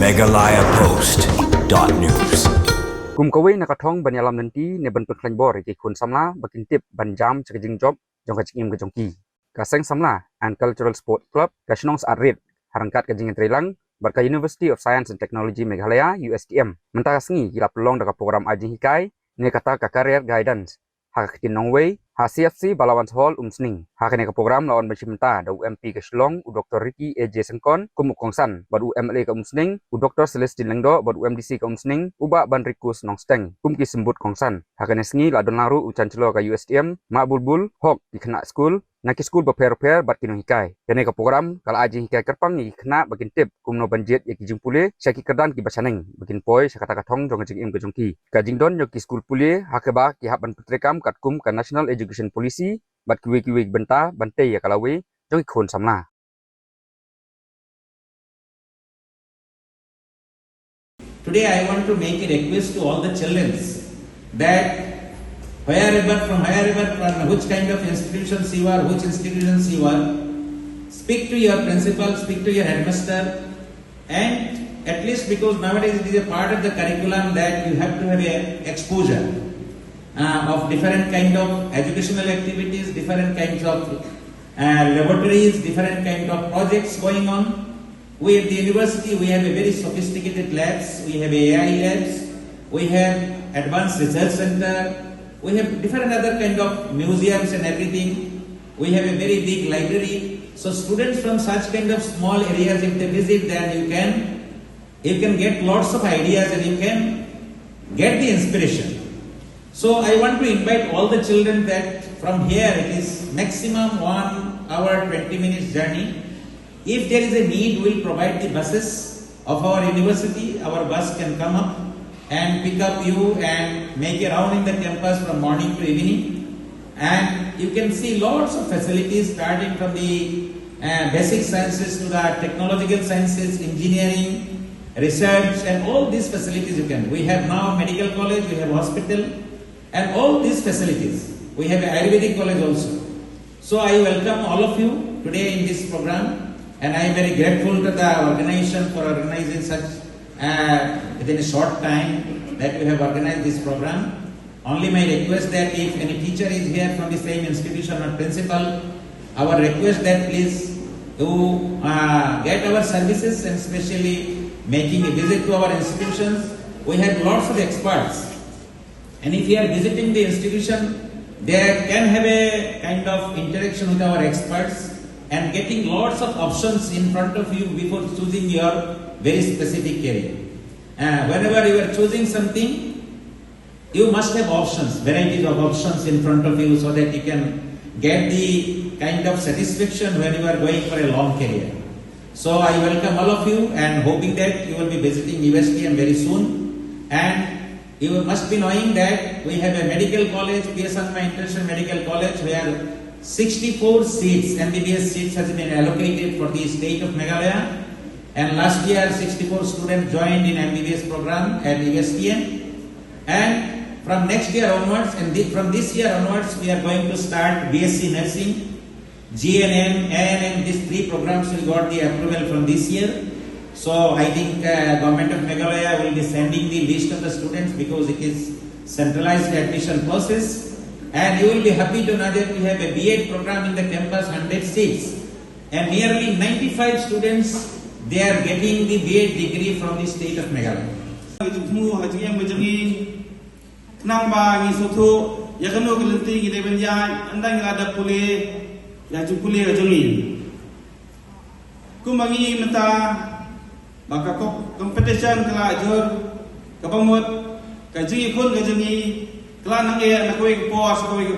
Meghalaya Post.news กุมกวีนักท่องบรรยาลำนันทีในบรรพคลังบอร์ที่คนสำลาบักินติบบรรจามจากจิงจอบจงกระจิงกระจงกีกระเซงสำลา and cultural sport club กระชนองสะอาดเรียดหารังกัดกระจิงเตรีลังบัดกะ University of Science and Technology Meghalaya USTM มันตาสงีกีฬาปลองดักโปรแกรมอาจิงฮิกายในกระตากะ career guidance หากตินน้องเวหา CFC Balawan Hall sning หากในกระโปรแกรมละออนบัญชีมันตาดา UMP กะชลองอุดร Ricky AJ สังกอนกุมกองสันบัด UMLA กะsning อุดร Celestine Lengdo บัด UMDC กะsning อุบะบันริกุสน้องสเตงกุมกิสมบุตกองสันหากในสงีละดอนลารุอุจันชโลกะ USTM มาบุลบุลฮอกdi kena school Naki school berpair-pair bat kino hikai. Kene ka program kala aji hikai kerpang ni kena bakin tip kumno banjet ya kijing pule syaki kerdan ki basaneng bakin poi sakata kathong jong jing im ke jongki. Kajing don yo ki school pule hakeba ki hak ban putrekam kat kum ka National Education Policy bat kiwe benta bante ya kalawe jong khon samla. Today I want to make a request to all the children that wherever from which kind of institutions you are, which institutions you are, speak to your principal, speak to your headmaster, and at least because nowadays it is a part of the curriculum that you have to have a exposure of different kind of educational activities, different kinds of laboratories, different kind of projects going on. We at the university, we have a very sophisticated labs, we have AI labs, we have advanced research center, we have different other kind of museums and everything. We have a very big library. So students from such kind of small areas, if they visit, then you can get lots of ideas and you can get the inspiration. So I want to invite all the children that from here it is maximum 1 hour 20 minutes journey. If there is a need, we will provide the buses of our university. Our bus can come up and pick up you and make a round in the campus from morning to evening. And you can see lots of facilities starting from the basic sciences to the technological sciences, engineering, research, and all these facilities you can. We have now medical college, we have hospital, and all these facilities. We have an Ayurvedic college also. So I welcome all of you today in this program, and I am very grateful to the organization for organizing such within a short time that we have organized this program. Only my request that if any teacher is here from the same institution or principal, our request that please to get our services and especially making a visit to our institutions. We have lots of experts, and if you are visiting the institution, they can have a kind of interaction with our experts and getting lots of options in front of you before choosing your very specific career. Whenever you are choosing something, you must have options, varieties of options in front of you so that you can get the kind of satisfaction when you are going for a long career. So I welcome all of you and hoping that you will be visiting USTM very soon. And you must be knowing that we have a medical college, PS Anma International Medical College, where 64 seats, MBBS seats has been allocated for the state of Meghalaya. And last year 64 students joined in MBBS program at USTM. And from next year onwards, and from this year onwards, we are going to start BSc Nursing, GNM, ANM. These 3 programs will got the approval from this year. So I think Government of Meghalaya will be sending the list of the students because it is centralized admission process. And you will be happy to know that we have a B.Ed program in the campus, 100 seats. And nearly 95 students, they are getting the B.Ed degree from the state of Meghalaya. Nang ba ngi soto ya kanu kelenting ide benjai andang ada pule ya jupule ajongi kumangi menta maka kok competition kala jor kapamot kajingi kun kajingi kala nang e na kowe ko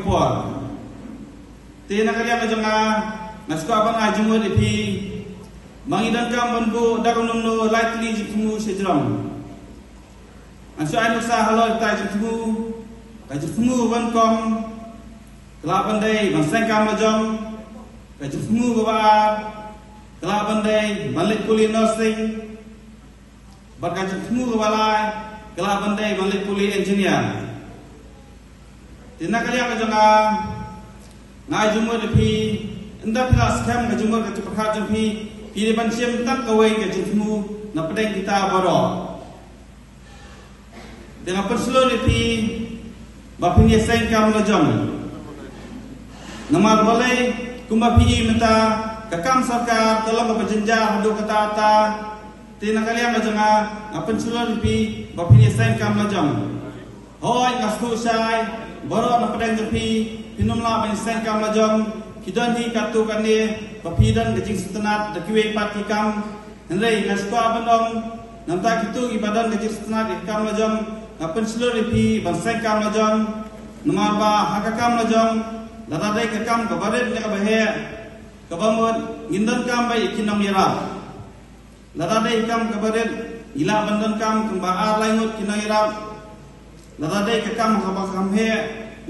po te na kaliya kajanga nasko abang ajumot ipi mangidan kam monbo dakunum no lightly jipmu sejram so I must say hello to Tajmu Van Kong, Klapande, Masanka Majom, Tajmu Gava, Klapande, Malikuli Nursing, but Tajmu Gavala, Klapande, Malikuli Engineer. The Nakalia Janga, Najumo the P, and that plus cam Najumo to Pakajan P, Pili ban siam tak kawai ke jengmu na pedeng kita baro. Dengan perseluruh pi bapin yeseng kam lajong. Namar balai kumba pi menta kakam sarkar dalam berjenjang hadu kata ta tina kalian lajanga apen seluruh pi bapin yeseng kam lajong. Hoi ngastu sai baro na pedeng jepi pinum la ban yeseng kam lajong. Kidan hi katu kane papidan gejing setenat dekiwe pati kam henrei ngaskwa bandong namta kitu ibadan gejing setenat ikam lajong apen seluruh pi banseng kam lajong namar ba hakakam lajong ladadai ke kam kabaret ne abahe kabamot ngindan kam bai kinong yara ladadai kam kabaret ila bandan kam kemba ar lainut kinong yara ladadai ke kam habakam he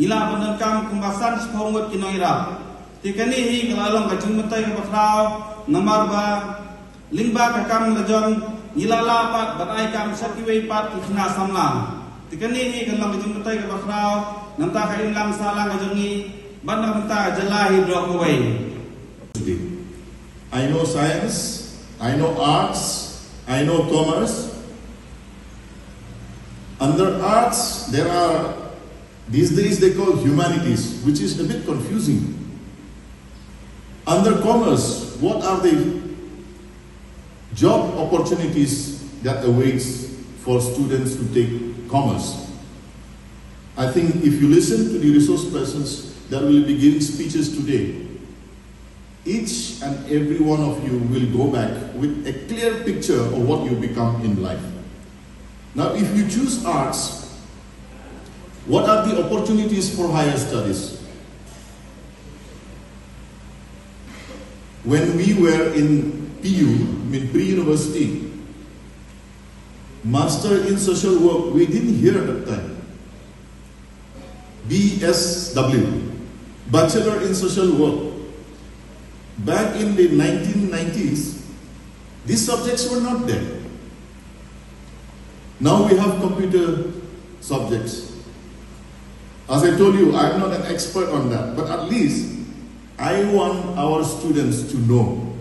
ila bandan kam kemba san sepongot kinong yara tikani hi kalalong kajing mentai ke bakrau namar ba lingba ka kam lajong nilala pat batai kam sakiwei pat kina samla tikani hi kalalong kajing mentai ke bakrau namta ka inlang salang kajongi banda menta jalahi drokawai. I know science, I know arts, I know commerce. Under arts there are these days they call humanities, which is a bit confusing. Under commerce, what are the job opportunities that awaits for students to take commerce? I think if you listen to the resource persons that will be giving speeches today, each and every one of you will go back with a clear picture of what you become in life. Now, if you choose arts, what are the opportunities for higher studies? When we were in PU, pre-university, Master in Social Work, we didn't hear at that time. BSW, Bachelor in Social Work. Back in the 1990s, these subjects were not there. Now we have computer subjects. As I told you, I'm not an expert on that, but at least I want our students to know,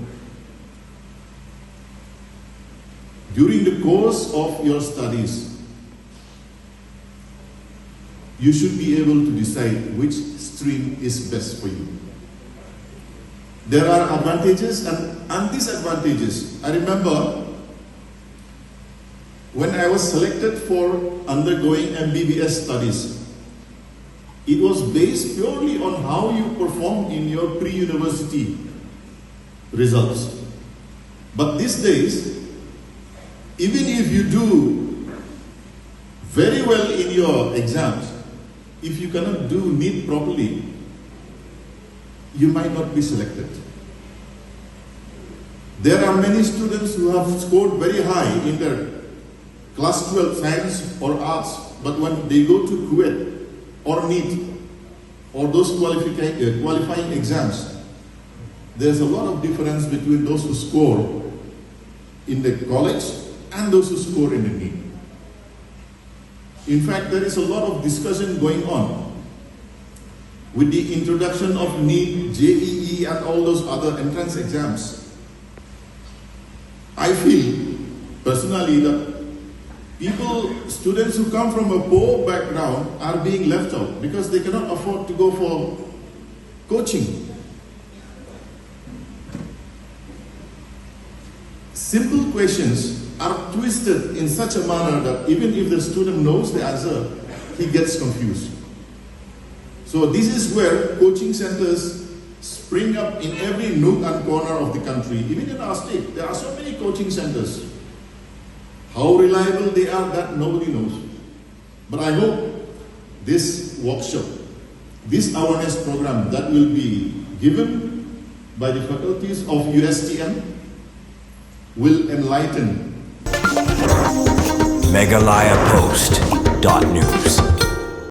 during the course of your studies, you should be able to decide which stream is best for you. There are advantages and disadvantages. I remember when I was selected for undergoing MBBS studies, it was based purely on how you performed in your pre-university results. But these days, even if you do very well in your exams, if you cannot do NEET properly, you might not be selected. There are many students who have scored very high in their class 12 science or arts, but when they go to Kuwait or NEET or those qualifying exams, there's a lot of difference between those who score in the college and those who score in the NEET. In fact, there is a lot of discussion going on with the introduction of NEET, JEE and all those other entrance exams. I feel personally that students who come from a poor background are being left out because they cannot afford to go for coaching. Simple questions are twisted in such a manner that even if the student knows the answer, he gets confused. So this is where coaching centers spring up in every nook and corner of the country. Even in our state, there are so many coaching centers. How reliable they are, that nobody knows. But I hope this workshop, this awareness program that will be given by the faculties of USTM will enlighten. Meghalaya Post.news